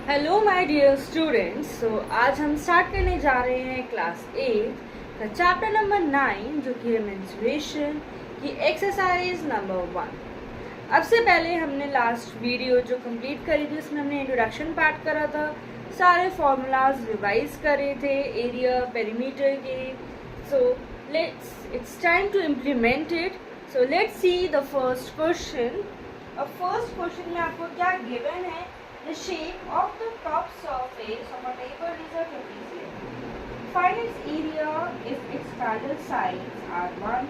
Hello my dear students. आज हम start करने जा रहे हैं क्लास 8 का चैप्टर नंबर 9 जो कि है मेंस्ट्रुएशन की एक्सरसाइज नंबर 1। अब से पहले हमने लास्ट वीडियो जो कंप्लीट करी थी उसमें हमने इंट्रोडक्शन पार्ट करा था, सारे फॉर्मूलाज रिवाइज करे थे एरिया पेरीमीटर के। So it's time to implement it. So let's see the first question. अब फर्स्ट क्वेश्चन में आपको क्या गिवन है? The shape of the top surface of a table is a trapezium. Find its area if its parallel sides are 1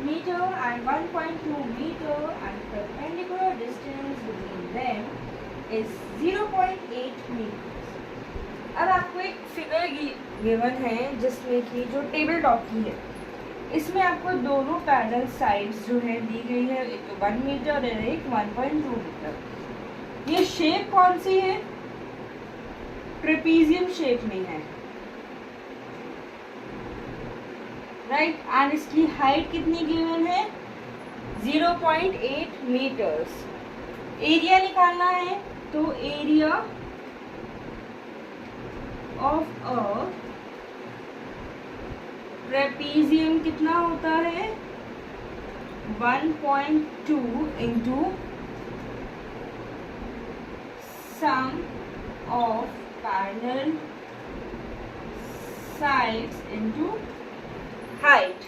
meter and 1.2 meter and perpendicular distance between them is 0.8 meters. अब आपको एक figure given है जिसमें कि जो table top की है, इसमें आपको दोनों पैरेलल साइड्स जो है दी गई है, एक तो 1 मीटर और एक 1.2 मीटर। ये शेप कौन सी है? ट्रेपीजियम शेप में है, राइट। एंड इसकी हाइट कितनी गिवन है? 0.8 मीटर्स। एरिया निकालना है तो एरिया ऑफ अ ट्रेपीजियम कितना होता है? 1.2 into sum of parallel sides into height।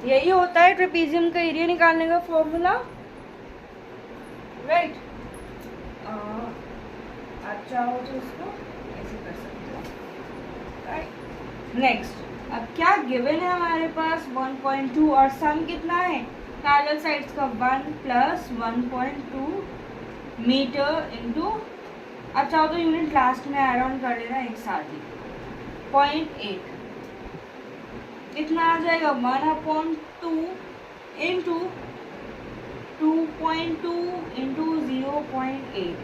यही होता है ट्रेपीजियम का एरिया निकालने का फॉर्मूला, राइट। आप चाहो तो इसको ऐसे कर सकते हो, राइट। नेक्स्ट, अब क्या गिवन है हमारे पास? 1.2 और सम कितना है पैरेलल साइड्स का? 1 प्लस 1.2 मीटर इंटू, अब चाहो तो यूनिट लास्ट में ऐड ऑन कर लेना एक साथ ही। 0.8 कितना आ जाएगा? 1/2 इंटू 2.2 इंटू 0.8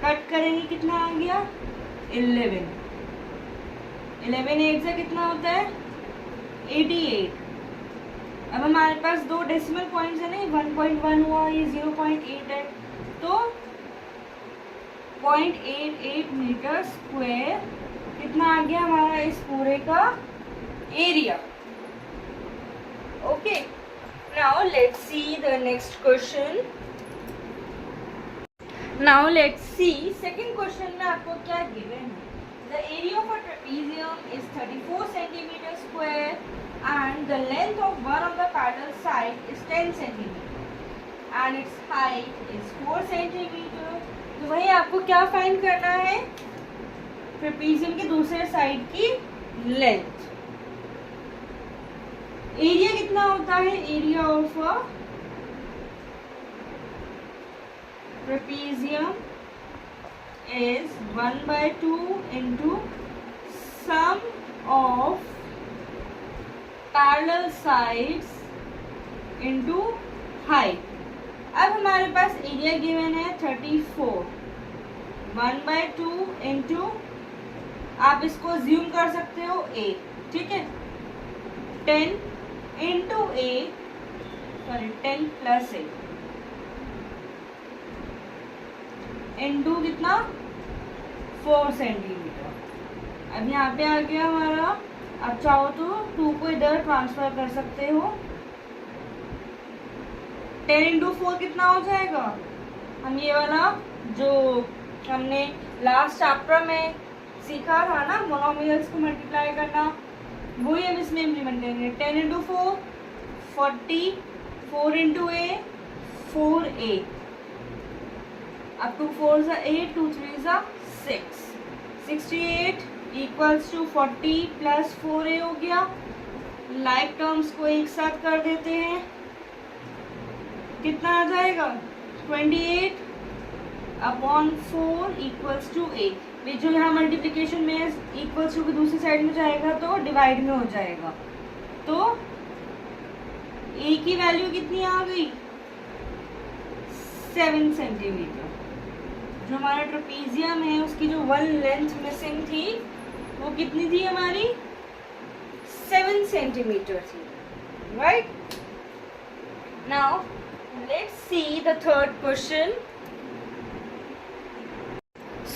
कट करेंगे, कितना आ गया? 11। 11 8 से कितना होता है? 88। अब हमारे पास दो डेसिमल पॉइंट्स है नहीं, 1.1 हुआ, ये 0.8 है, तो 0.88 मीटर स्क्वायर कितना आ गया हमारा इस पूरे का area. Okay, now let's see the next question. Now let's see second question में आपको क्या गिवन है? The area of a trapezium is 34 centimetre square and the length of one of the parallel side is 10 centimetre and it's height is 4 centimetre. तो वही आपको क्या find करना है? ट्रेपीजियम के दूसरे साइड की लेंथ। एरिया कितना होता है? Area of a trapezium is 1/2 into sum of parallel sides into height. अब हमारे पास एरिया गिवन है 34, 1/2 इंटू, आप इसको ज्यूम कर सकते हो a, ठीक है, 10 into a, sorry 10 plus a into कितना? 4 सेंटीमीटर। अब यहाँ पे आ गया हमारा, आप चाहो तो 2 को इधर ट्रांसफर कर सकते हो। 10 इंटू 4 कितना हो जाएगा? हम ये वाला जो हमने लास्ट चैप्टर में सीखा था ना, मोनोमियल्स को मल्टीप्लाई करना, वही हम इसमें इम्प्लीमेंट करेंगे। 10 इंटू 4 40, 4 इंटू a 4a, अब 2 4 8, 2 3 6, 68 इक्वल्स टू 40 प्लस 4a हो गया। लाइक टर्म्स को एक साथ कर देते हैं, कितना आ जाएगा? 28 अपॉन 4 इक्वल्स टू a। ये जो यहाँ मल्टीप्लिकेशन में इक्वल्स टू की दूसरी साइड में जाएगा तो डिवाइड में हो जाएगा, तो a की वैल्यू कितनी आ गई? 7 सेंटीमीटर। जो हमारा ट्रेपीजियम है उसकी जो वन लेंथ मिसिंग थी वो कितनी थी हमारी? 7 सेंटीमीटर थी, right. Now let's see the third question.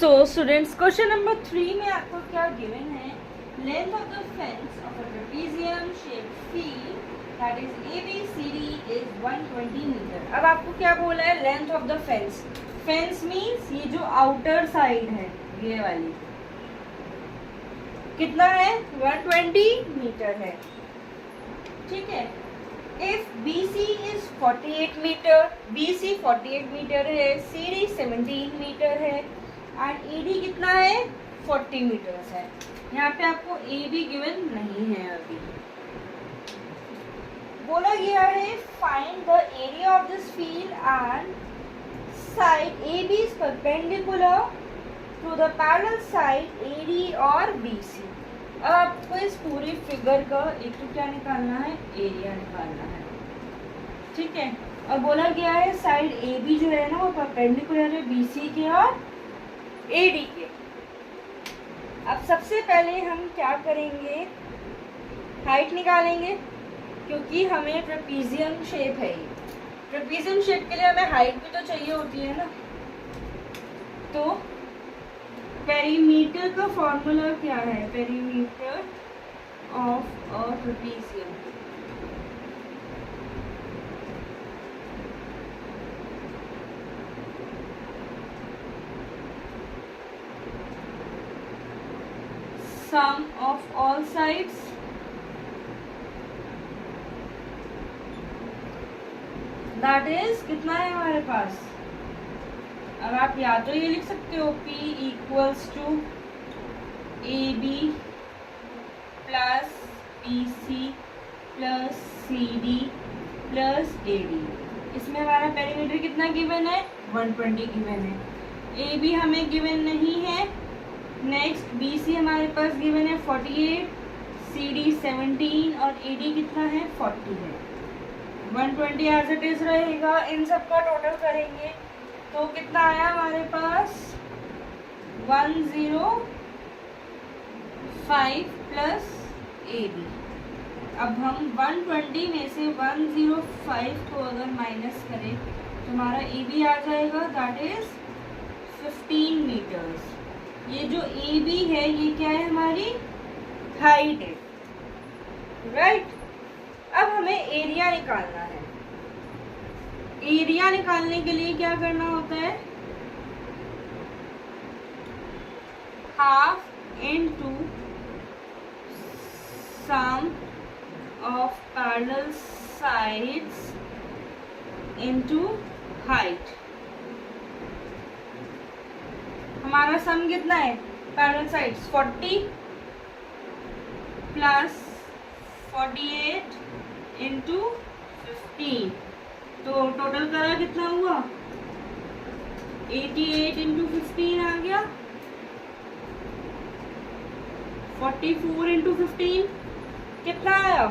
So students, question number 3 में आपको क्या गिवन है? Length of the fence of a trapezium shaped field that is ABCD is 120 metre. अब आपको क्या बोला है? Length of the fence. Fence means ये जो आउटर साइड है, ये वाली, कितना है? 120 मीटर है। ठीक है। If BC is 48 metre, BC 48 metre है, CD 17 मीटर है एंड AD कितना है? 40 मीटर्स है। यहाँ पे आपको AB गिवन नहीं है। अभी बोला गया है find the area of this field and side AB is perpendicular to the parallel side AD और BC। अब आपको इस पूरी फिगर का एक तो क्या निकालना है? एरिया निकालना है। ठीक है। और बोला गया है साइड AB जो है ना वो परपेंडिकुलर है BC के और AD के। अब सबसे पहले हम क्या करेंगे? हाइट निकालेंगे, क्योंकि हमें ट्रेपेजियम शेप है। ये ट्रेपेजियम शेप के लिए हमें हाइट भी तो चाहिए होती है ना। तो पेरीमीटर का फॉर्मूला क्या है? Perimeter of a trapezium, sum of all sides that is कितना है हमारे पास? अब आप या तो ये लिख सकते हो P equals to AB plus BC plus CD plus AD। इसमें हमारा पेरीमीटर कितना गिवन है? 120 गिवन है। AB हमें गिवन नहीं है। नेक्स्ट BC हमारे पास गिवन है 48, CD 17 और AD कितना है? 40 है। 120 एज इट इज रहेगा। इन सब का टोटल करेंगे तो कितना आया हमारे पास? 105 प्लस AB। अब हम 120 में से 105 को अगर माइनस करें तो हमारा AB आ जाएगा दैट इज 15 मीटर्स। ये जो AB है ये क्या है? हमारी हाइट है। राइट। अब हमें एरिया निकालना है। एरिया निकालने के लिए क्या करना होता है? Half into sum of parallel sides into height. हमारा सम कितना है? पैरेलल साइड्स 40 प्लस 48 इंटू 15, तो टोटल करा कितना हुआ? 88 इंटू 15 आ गया। 44 इंटू 15 कितना आया?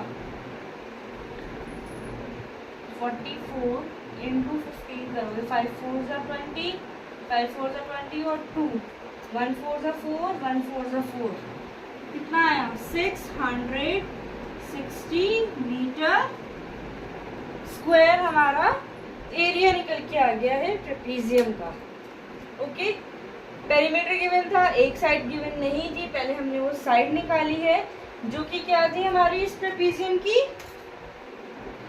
44 इंटू 15 करोगे 5 4 जा 20, 5 4 जा 20 और 2 1 4 जा 4, 1 4 जा 4, कितना आया? 660 मीटर स्क्वायर हमारा एरिया निकल के आ गया है ट्रेपेजियम का। ओके। पेरीमीटर गिवन था, एक साइड गिवन नहीं थी। पहले हमने वो साइड निकाली है जो कि क्या थी? हमारी इस ट्रेपेजियम की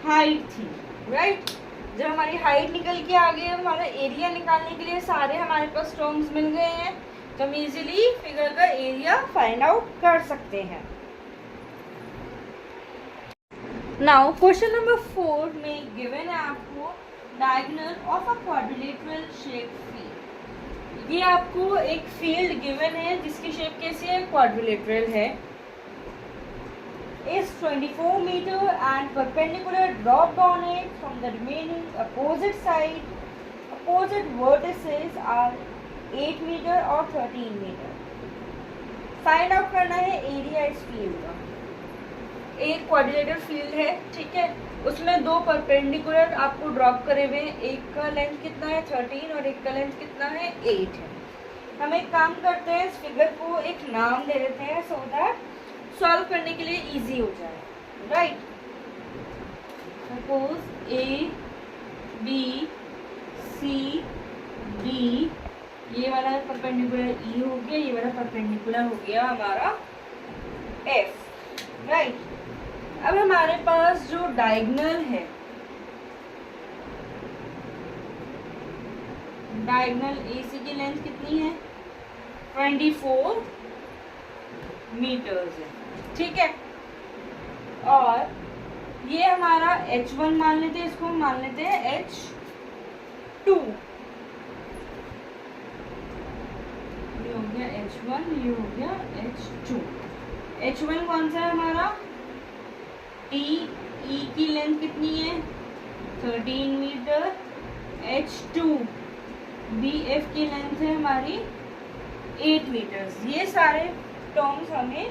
हाइट थी। राइट। जब हमारी हाइट निकल के आ गई, हमारा एरिया निकालने के लिए सारे हमारे पास टर्म्स मिल गए हैं, तो हम इजीली फिगर का एरिया फाइंड आउट कर सकते हैं। नाउ क्वेश्चन नंबर 4 में गिवन है आपको diagonal of a quadrilateral shape field. ये आपको एक फील्ड गिवन है जिसकी शेप कैसी है? क्वाड्रिलेटरल है। is 24 meter and perpendicular dropped on it from the remaining opposite side. Opposite vertices are 8 meter और 13 meter. फाइंड आउट करना है एरिया इस फील्ड का। एक क्वाड्रिलेटरल फील्ड है, ठीक है, उसमें दो परपेंडिकुलर आपको ड्रॉप करे हुए, एक का लेंथ कितना है 13 और एक का लेंथ कितना है 8 है। हम एक काम करते हैं, इस फिगर को एक नाम दे देते हैं सो दैट सॉल्व करने के लिए इजी हो जाए। Right, suppose A B C D ये वाला परपेंडिकुलर ई हो गया, ये वाला परपेंडिकुलर हो गया हमारा एफ, राइट। अब हमारे पास जो डायगोनल है, डायगोनल एसी की लेंथ कितनी है, 24 मीटर्स है, ठीक है। और ये हमारा H1 मान लेते हैं, इसको हम मान लेते हैं H2, ये हो गया H1, ये हो गया H2। H1 कौन सा है हमारा, DE की लेंथ कितनी है, 13 मीटर। H2 BF की लेंथ है हमारी 8 मीटर्स। ये सारे टर्म्स हमें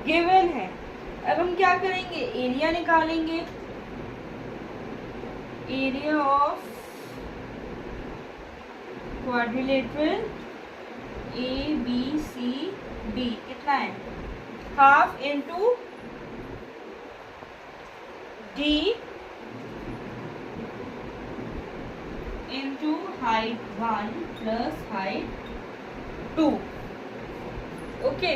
गिवन है। अब हम क्या करेंगे, एरिया निकालेंगे। एरिया ऑफ क्वाड्रिलेटरल ABCD कितना है, half into D into height 1 plus height 2, okay.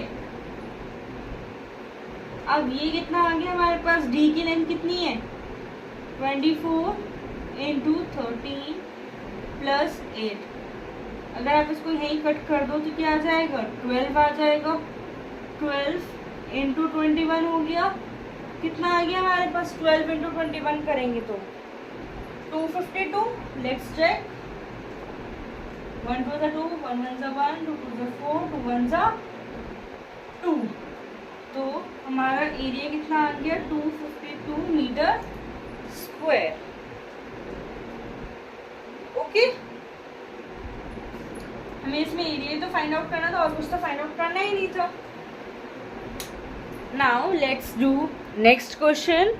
अब ये कितना आ गया हमारे पास, D की लेंथ कितनी है, 24 इंटू 13 प्लस 8। अगर आप इसको यहीं कट कर दो तो क्या आ जाएगा, 12 आ जाएगा। 12 इंटू 21 हो गया, कितना आ गया हमारे पास, 12 इंटू 21 करेंगे तो 252। Let's check, 1 2 2, 1 1 1, 2 2 4, 2 1 2। तो हमारा एरिया कितना आ गया, 252 मीटर स्क्वायर, ओके। हमें इसमें एरिया तो फाइंड आउट करना था और कुछ तो फाइंड आउट करना ही नहीं था। Now let's do next question.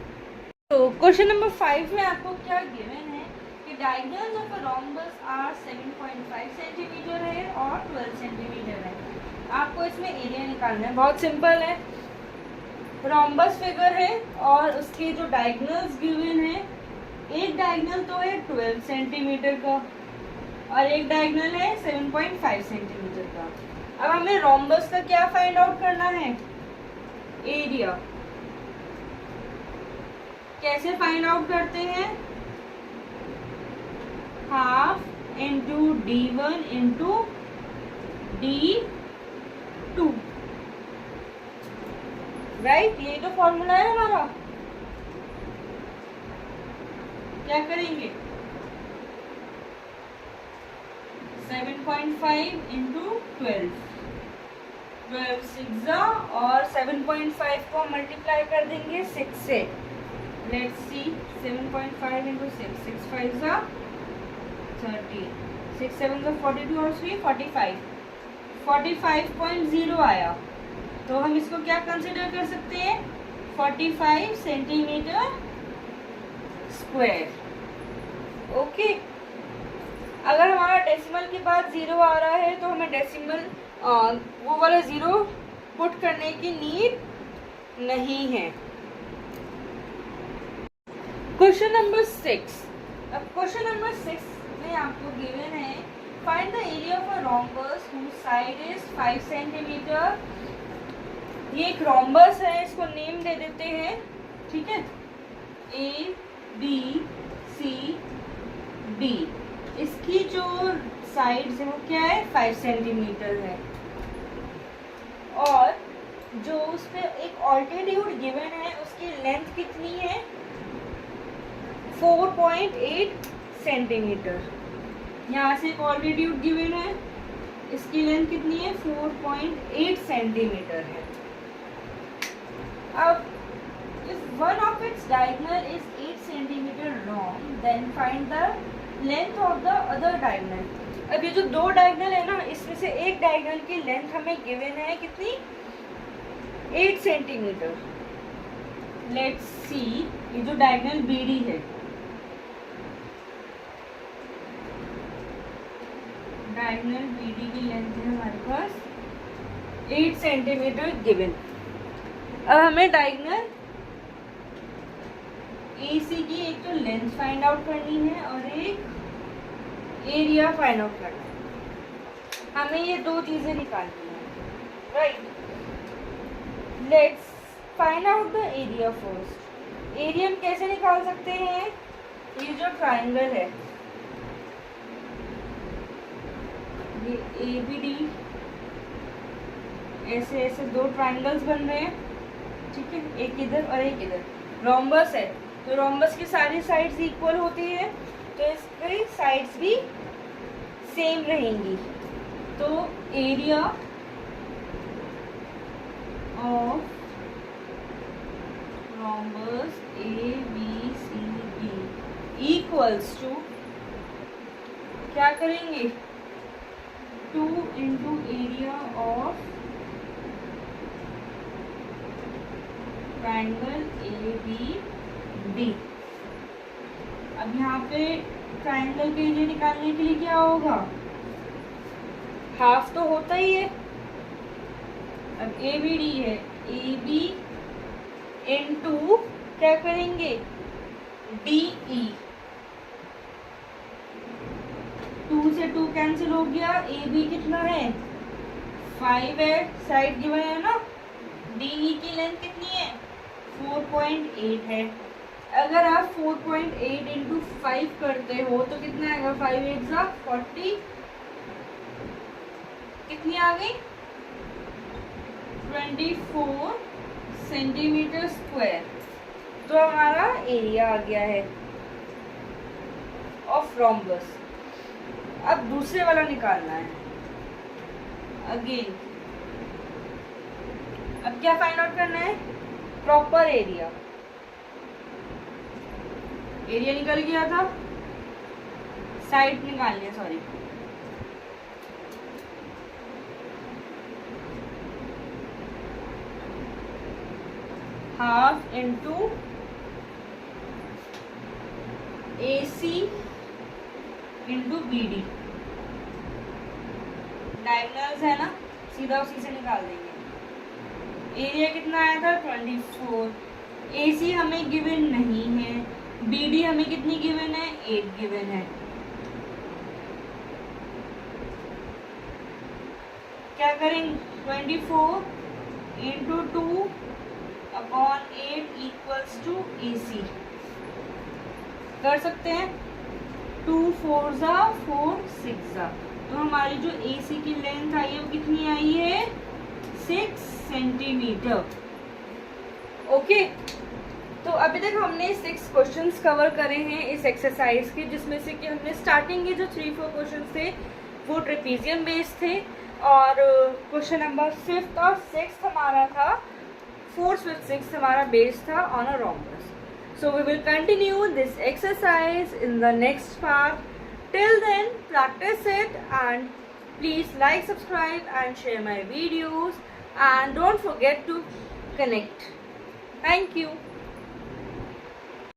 तो क्वेश्चन नंबर 5 में आपको क्या गिवन है कि diagonals of a rhombus are 7.5 centimetre है और 12 सेंटीमीटर है। आपको इसमें एरिया निकालना है, बहुत सिंपल है। रोम्बस फिगर है और उसके जो डायगोनल्स गिवन है, एक डायगोनल तो है 12 सेंटीमीटर का और एक डायगोनल है 7.5 सेंटीमीटर का। अब हमें रोम्बस का क्या फाइंड आउट करना है, एरिया। कैसे फाइंड आउट करते हैं, half into D1 into D2, right. ये तो फॉर्मूला है हमारा। क्या करेंगे, 7.5 इंटू 12, 12 6 और 7.5 को मल्टीप्लाई कर देंगे 6 से। लेट्स सी, 7.5 इंटू 6, 6 5 30, 6 7 42 और 3 45, 45.0 आया। तो हम इसको क्या कंसिडर कर सकते हैं, 45 सेंटीमीटर स्क्वायर, ओके। अगर हमारा डेसिमल के बाद 0 आ रहा है तो हमें डेसिमल वो वाला 0 पुट करने की नीड नहीं है। Question number 6। अब क्वेश्चन नंबर 6 में आपको गिवन है, find the area of a rhombus whose side is 5 centimetre. ये एक रोम्बस है, इसको नेम दे देते हैं, ठीक है, ABCD। इसकी जो साइड्स है वो क्या है, 5 सेंटीमीटर है और जो उस पर एक ऑल्टीट्यूड गिवन है उसकी लेंथ कितनी है, 4.8 सेंटीमीटर। यहाँ से एक ऑल्टीट्यूड गिवन है, इसकी लेंथ कितनी है, 4.8 सेंटीमीटर है। अब if one of its diagonal is 8 centimeter long, then find the length of the other diagonal। अब ये जो दो डायगोनल है ना, इसमें से एक डायगोनल की लेंथ हमें गिवन है कितनी, 8 सेंटीमीटर। लेट्स सी, ये जो डायगोनल BD है, डायगोनल BD की लेंथ है हमारे पास 8 सेंटीमीटर गिवन। अब हमें डायगोनल AC की एक तो लेंथ फाइंड आउट करनी है और एक एरिया फाइंड आउट करना है। हमें ये दो चीजें निकालनी है, right. Let's find out the area first. Area हम कैसे निकाल सकते हैं? ये जो ट्राइंगल है, ये ABD, ऐसे ऐसे दो ट्राइंगल्स बन रहे हैं, ठीक है, एक इधर और एक इधर। रोम्बस है तो रोम्बस की सारी साइड्स इक्वल होती है, तो इसकी साइड्स भी सेम रहेंगी। तो area of rhombus ABCD equals to, क्या करेंगे, 2 into area of triangle ABD। अब यहाँ पे ट्राइंगल के एरिया निकालने के लिए क्या होगा, हाफ तो होता ही है। अब ABD है, AB इंटू क्या करेंगे, DE। 2 से 2 कैंसिल हो गया। AB कितना है, 5 है, साइड गिवन है ना। DE की लेंथ कितनी है, 4.8 है। अगर आप 4.8 इंटू 5 करते हो तो कितना आएगा, 5 8 जा 40, कितनी आ गई, 24 सेंटीमीटर स्क्वायर। तो हमारा एरिया आ गया है ऑफ रोम्बस। अब दूसरे वाला निकालना है अगेन। अब क्या फाइंड आउट करना है, प्रॉपर एरिया। एरिया निकल गया था, साइड निकालनी है, sorry. Half into AC into BD, diagonals है ना, सीधा उसी से निकाल देंगे। एरिया कितना आया था, 24। AC हमें गिवन नहीं है, BD हमें कितनी गिवन है, 8 गिवन है। क्या करेंगे, 24 into 2 upon 8 equals to AC। कर सकते हैं, 2 4 जा 4 6 जा। तो हमारी जो AC की लेंथ आई है वो कितनी आई है, 6 सेंटीमीटर। ओके, तो अभी तक हमने 6 क्वेश्चंस कवर करे हैं इस एक्सरसाइज के, जिसमें से कि हमने स्टार्टिंग के जो 3-4 क्वेश्चंस थे वो ट्रेपेजियम बेस्ड थे, और क्वेश्चन नंबर 5th और 6th हमारा था, 4th 5th 6th हमारा बेस्ड था on a rhombus. So we will continue this exercise in the next part. Till then, practice it, and please like, subscribe and share my videos, and don't forget to connect. Thank you.